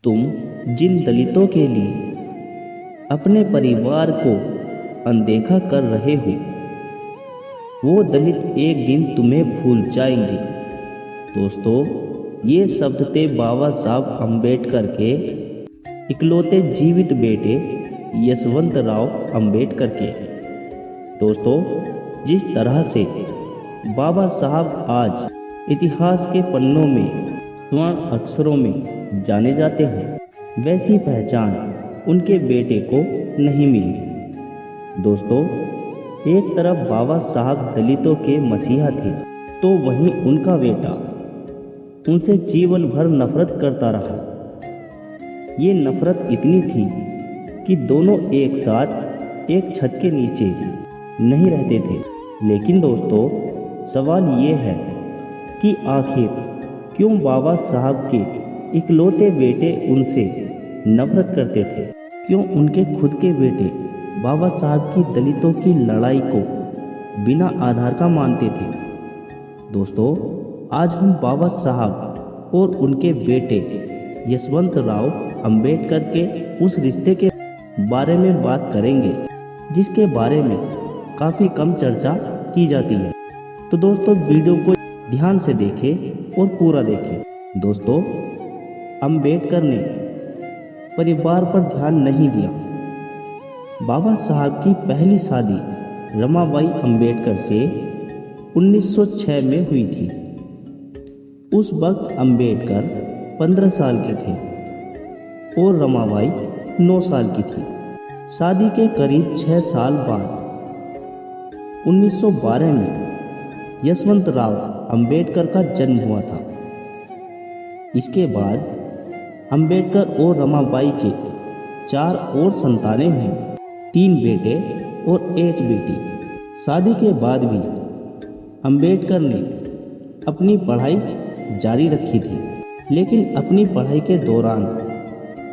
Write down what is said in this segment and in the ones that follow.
तुम जिन दलितों के लिए अपने परिवार को अनदेखा कर रहे हो, वो दलित एक दिन तुम्हें भूल जाएंगे। दोस्तों, ये शब्द थे बाबा साहब अम्बेडकर के इकलौते जीवित बेटे यशवंत राव अम्बेडकर के। दोस्तों, जिस तरह से बाबा साहब आज इतिहास के पन्नों में स्वर्ण अक्षरों में जाने जाते हैं, वैसी पहचान उनके बेटे को नहीं मिली। दोस्तों, एक तरफ बाबा साहब दलितों के मसीहा थे, तो वहीं उनका बेटा उनसे जीवन भर नफरत करता रहा। ये नफरत इतनी थी कि दोनों एक साथ एक छत के नीचे नहीं रहते थे। लेकिन दोस्तों, सवाल ये है कि आखिर क्यों बाबा साहब के इकलौते बेटे उनसे नफरत करते थे? क्यों उनके खुद के बेटे बाबा साहब की दलितों की लड़ाई को बिना आधार का मानते थे? दोस्तों, आज हम बाबा साहब और उनके बेटे यशवंत राव अम्बेडकर के उस रिश्ते के बारे में बात करेंगे, जिसके बारे में काफ़ी कम चर्चा की जाती है। तो दोस्तों, वीडियो को ध्यान से देखें और पूरा देखें। दोस्तों, अम्बेडकर ने परिवार पर ध्यान नहीं दिया। बाबा साहब की पहली शादी रमाबाई अम्बेडकर से 1906 में हुई थी। उस वक्त अम्बेडकर 15 साल के थे और रमाबाई 9 साल की थी। शादी के करीब 6 साल बाद 1912 में यशवंत राव अम्बेडकर का जन्म हुआ था। इसके बाद अम्बेडकर और रमाबाई के 4 और संतानें हुईं, 3 बेटे और 1 बेटी। शादी के बाद भी अम्बेडकर ने अपनी पढ़ाई जारी रखी थी, लेकिन अपनी पढ़ाई के दौरान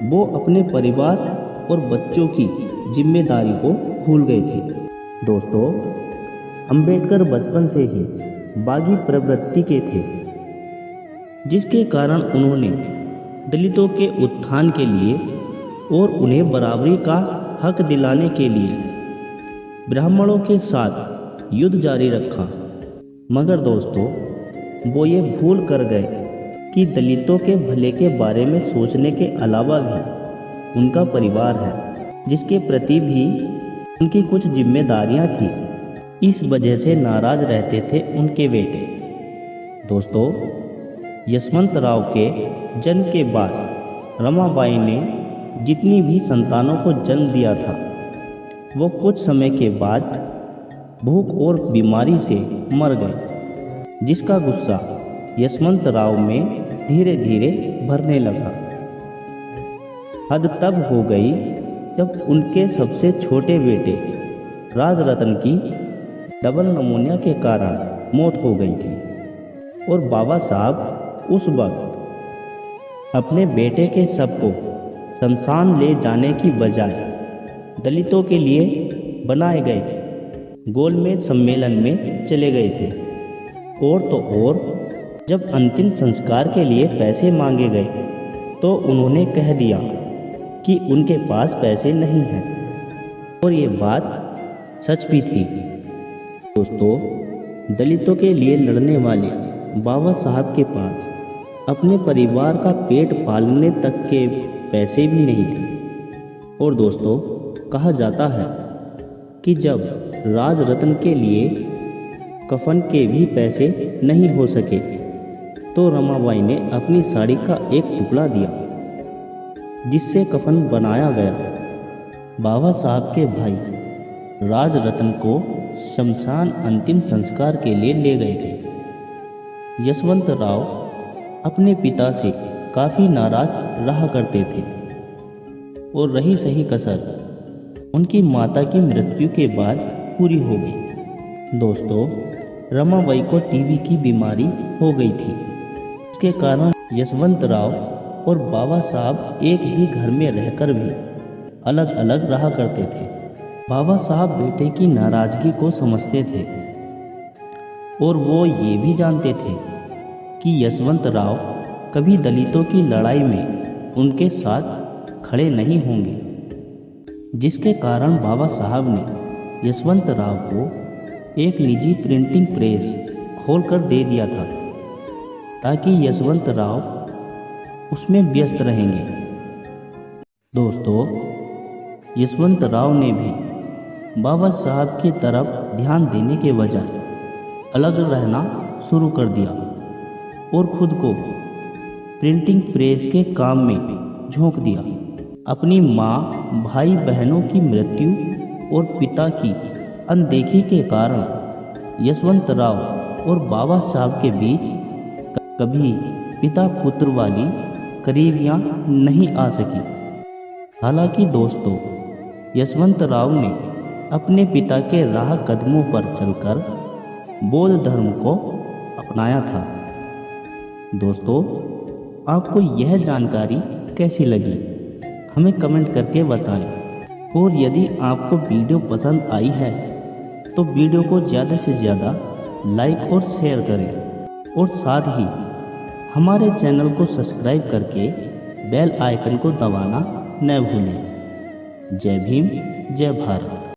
वो अपने परिवार और बच्चों की जिम्मेदारी को भूल गए थे। दोस्तों, अम्बेडकर बचपन से ही बागी प्रवृत्ति के थे, जिसके कारण उन्होंने दलितों के उत्थान के लिए और उन्हें बराबरी का हक दिलाने के लिए ब्राह्मणों के साथ युद्ध जारी रखा। मगर दोस्तों, वो ये भूल कर गए कि दलितों के भले के बारे में सोचने के अलावा भी उनका परिवार है, जिसके प्रति भी उनकी कुछ जिम्मेदारियां थी। इस वजह से नाराज रहते थे उनके बेटे। दोस्तों, यशवंत राव के जन्म के बाद रमाबाई ने जितनी भी संतानों को जन्म दिया था, वो कुछ समय के बाद भूख और बीमारी से मर गए, जिसका गुस्सा यशवंत राव में धीरे धीरे भरने लगा। हद तब हो गई जब उनके सबसे छोटे बेटे राजरत्न की डबल निमोनिया के कारण मौत हो गई थी और बाबा साहब उस वक्त अपने बेटे के शव को शमशान ले जाने की बजाय दलितों के लिए बनाए गए गोलमेज सम्मेलन में चले गए थे। और तो और, जब अंतिम संस्कार के लिए पैसे मांगे गए तो उन्होंने कह दिया कि उनके पास पैसे नहीं हैं, और ये बात सच भी थी। दोस्तों, दलितों के लिए लड़ने वाले बाबा साहब के पास अपने परिवार का पेट पालने तक के पैसे भी नहीं थे। और दोस्तों, कहा जाता है कि जब राजरत्न के लिए कफन के भी पैसे नहीं हो सके, तो रमाबाई ने अपनी साड़ी का एक टुकड़ा दिया, जिससे कफन बनाया गया। बाबा साहब के भाई राजरत्न को शमशान अंतिम संस्कार के लिए ले गए थे। यशवंत राव अपने पिता से काफ़ी नाराज रहा करते थे, और रही सही कसर उनकी माता की मृत्यु के बाद पूरी हो गई। दोस्तों, रमाबाई को टीबी की बीमारी हो गई थी। इसके कारण यशवंत राव और बाबा साहब एक ही घर में रहकर भी अलग अलग रहा करते थे। बाबा साहब बेटे की नाराजगी को समझते थे और वो ये भी जानते थे कि यशवंत राव कभी दलितों की लड़ाई में उनके साथ खड़े नहीं होंगे, जिसके कारण बाबा साहब ने यशवंतराव को एक निजी प्रिंटिंग प्रेस खोलकर दे दिया था, ताकि यशवंतराव उसमें व्यस्त रहेंगे। दोस्तों, यशवंतराव ने भी बाबा साहब की तरफ ध्यान देने के बजाय अलग रहना शुरू कर दिया और खुद को प्रिंटिंग प्रेस के काम में झोंक दिया। अपनी माँ, भाई बहनों की मृत्यु और पिता की अनदेखी के कारण यशवंतराव और बाबा साहब के बीच कभी पिता पुत्र वाली करीबियाँ नहीं आ सकी। हालांकि दोस्तों, यशवंतराव ने अपने पिता के राह कदमों पर चलकर बौद्ध धर्म को अपनाया था। दोस्तों, आपको यह जानकारी कैसी लगी हमें कमेंट करके बताएं। और यदि आपको वीडियो पसंद आई है तो वीडियो को ज़्यादा से ज़्यादा लाइक और शेयर करें, और साथ ही हमारे चैनल को सब्सक्राइब करके बेल आइकन को दबाना न भूलें। जय भीम, जय भारत।